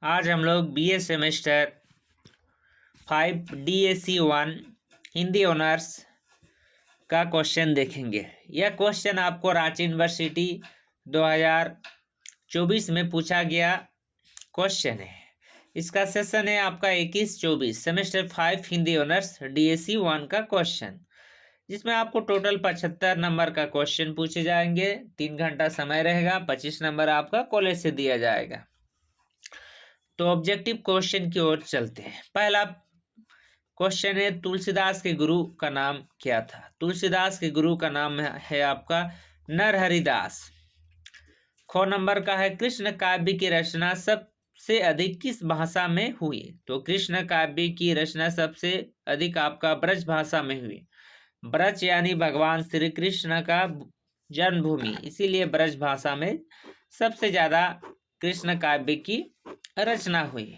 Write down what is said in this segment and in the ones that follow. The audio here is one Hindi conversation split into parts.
आज हम लोग BA semester 5 DAC 1 Hindi honours का क्वेश्चन देखेंगे। यह क्वेश्चन आपको रांची यूनिवर्सिटी 2024 में पूछा गया क्वेश्चन है। इसका सेशन है आपका 21-24 सेमेस्टर 5 हिंदी ऑनर्स DAC 1 का क्वेश्चन, जिसमें आपको टोटल 75 नंबर का क्वेश्चन पूछे जाएंगे। 3 घंटा समय रहेगा। 25 नंबर आपका कॉलेज से दिया जाएगा। तो ऑब्जेक्टिव क्वेश्चन की ओर चलते हैं। पहला क्वेश्चन है, तुलसीदास के गुरु का नाम क्या था? तुलसीदास के गुरु का नाम है आपका नरहरिदास। ख नंबर का है, कृष्ण काव्य की रचना सबसे अधिक किस भाषा में हुई? तो कृष्ण काव्य की रचना सबसे अधिक आपका ब्रज भाषा में हुई। ब्रज यानी भगवान श्री कृष्ण का जन्मभूमि, इसीलिए ब्रज भाषा में सबसे ज्यादा कृष्ण काव्य की रचना हुई।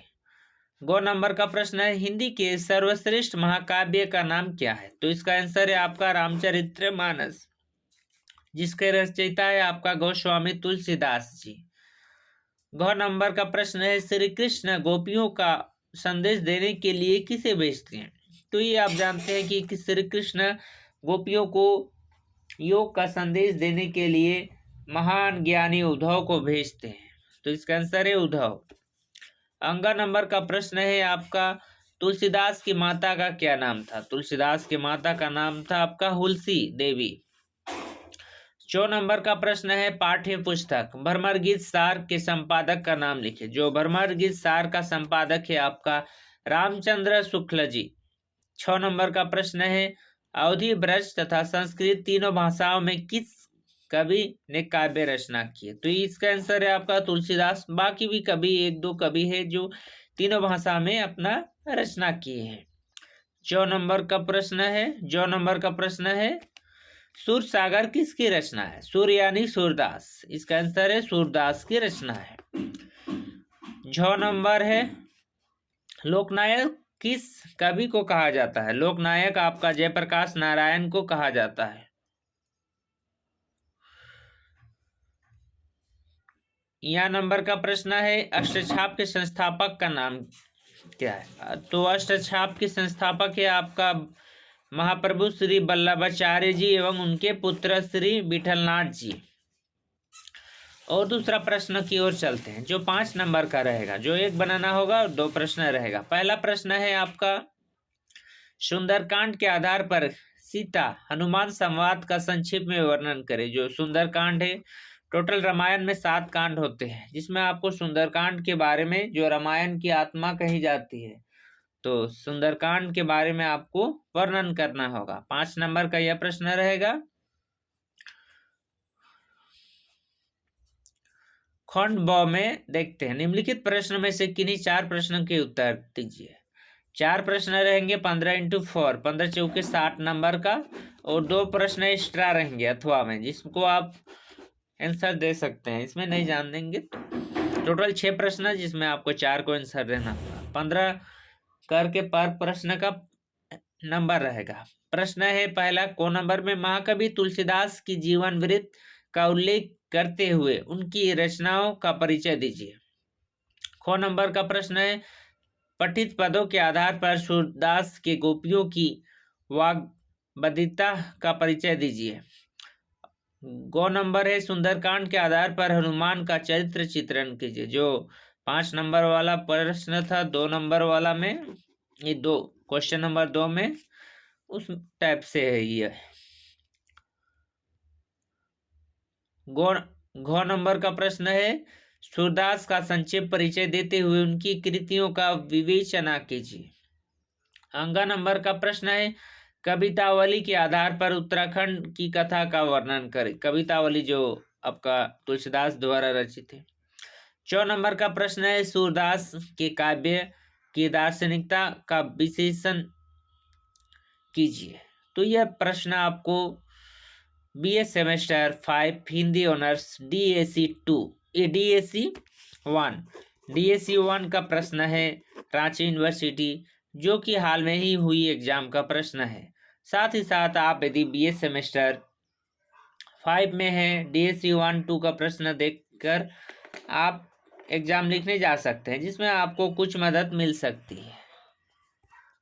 गो नंबर का प्रश्न है, हिंदी के सर्वश्रेष्ठ महाकाव्य का नाम क्या है? तो इसका आंसर है आपका रामचरितमानस, जिसके रचयिता है आपका गोस्वामी तुलसीदास जी। घ नंबर का प्रश्न है, श्री कृष्ण गोपियों का संदेश देने के लिए किसे भेजते हैं? तो ये आप जानते हैं कि श्री कृष्ण गोपियों को योग का संदेश देने के लिए महान ज्ञानी उद्धव को भेजते हैं। तो इसका आंसर है उद्धव। अंगा नंबर का प्रश्न है आपका, तुलसीदास की माता का क्या नाम था? तुलसीदास की माता का नाम था आपका हुलसी देवी। 4 नंबर का प्रश्न है, पाठ्य पुस्तक भ्रमर गीत सार के संपादक का नाम लिखे। जो भ्रमर गीत सार का संपादक है आपका रामचंद्र शुक्ल जी। 6 नंबर का प्रश्न है, अवधी, ब्रज तथा संस्कृत तीनों भाषाओं में किस कवि ने काव्य रचना की है? तो इसका आंसर है आपका तुलसीदास। बाकी भी कवि, 1-2 कवि है जो तीनों भाषा में अपना रचना किए हैं। 4 नंबर का प्रश्न है, सूर सागर किसकी रचना है? सूर यानी सूरदास। इसका आंसर है सूरदास की रचना है। 6 नंबर है, लोकनायक किस कवि को कहा जाता है? लोकनायक आपका जयप्रकाश नारायण को कहा जाता है। यह नंबर का प्रश्न है, अष्टछाप के संस्थापक का नाम क्या है? तो अष्टछाप के संस्थापक है आपका महाप्रभु श्री वल्लभाचार्य जी एवं उनके पुत्र श्री विठलनाथ जी। और दूसरा प्रश्न की ओर चलते हैं, जो 5 नंबर का रहेगा, जो एक बनाना होगा और 2 प्रश्न रहेगा। पहला प्रश्न है आपका, सुंदरकांड के आधार पर सीता हनुमान संवाद का संक्षिप्त में वर्णन करें। जो सुंदरकांड है, टोटल रामायण में 7 कांड होते हैं, जिसमें आपको सुंदरकांड के बारे में, जो रामायण की आत्मा कही जाती है, तो सुंदरकांड के बारे में आपको वर्णन करना होगा। 5 नंबर का यह प्रश्न रहेगा। खंड ब में देखते हैं, निम्नलिखित प्रश्न में से किन्हीं 4 प्रश्नों के उत्तर दीजिए। 4 प्रश्न रहेंगे 15 × 4, 15 चौके 60 नंबर का, और 2 प्रश्न एक्स्ट्रा रहेंगे अथवा में, जिसको आप आंसर दे सकते हैं। इसमें नहीं जान देंगे तो टोटल 6 प्रश्न, जिसमें आपको 4 को आंसर देना होगा। 15 करके पर प्रश्न का नंबर रहेगा। प्रश्न है पहला, को नंबर में महाकवि तुलसीदास की जीवन वृत्त का उल्लेख करते हुए उनकी रचनाओं का परिचय दीजिए। ख नंबर का प्रश्न है, पठित पदों के आधार पर सूरदास के गोपियों की वाग्बदिता का परिचय दीजिए। गो नंबर है, सुंदरकांड के आधार पर हनुमान का चरित्र चित्रण कीजिए। जो 5 नंबर वाला प्रश्न था, 2 नंबर वाला में, ये 2 क्वेश्चन नंबर 2 में उस टाइप से है ये। घ नंबर का प्रश्न है, सूरदास का संक्षिप्त परिचय देते हुए उनकी कृतियों का विवेचना कीजिए। अंगा नंबर का प्रश्न है, कवितावली के आधार पर उत्तराखंड की कथा का वर्णन करें। कवितावली जो आपका तुलसीदास द्वारा रचित है। 4 नंबर का प्रश्न है, सूरदास के काव्य की दार्शनिकता का विश्लेषण कीजिए। तो यह प्रश्न आपको BA semester 5 Hindi honours DAC 1 का प्रश्न है, रांची यूनिवर्सिटी, जो कि हाल में ही हुई एग्जाम का प्रश्न है। साथ ही साथ आप यदि बीए सेमेस्टर 5 में हैं, DAC 1-2 का प्रश्न देखकर आप एग्ज़ाम लिखने जा सकते हैं, जिसमें आपको कुछ मदद मिल सकती है।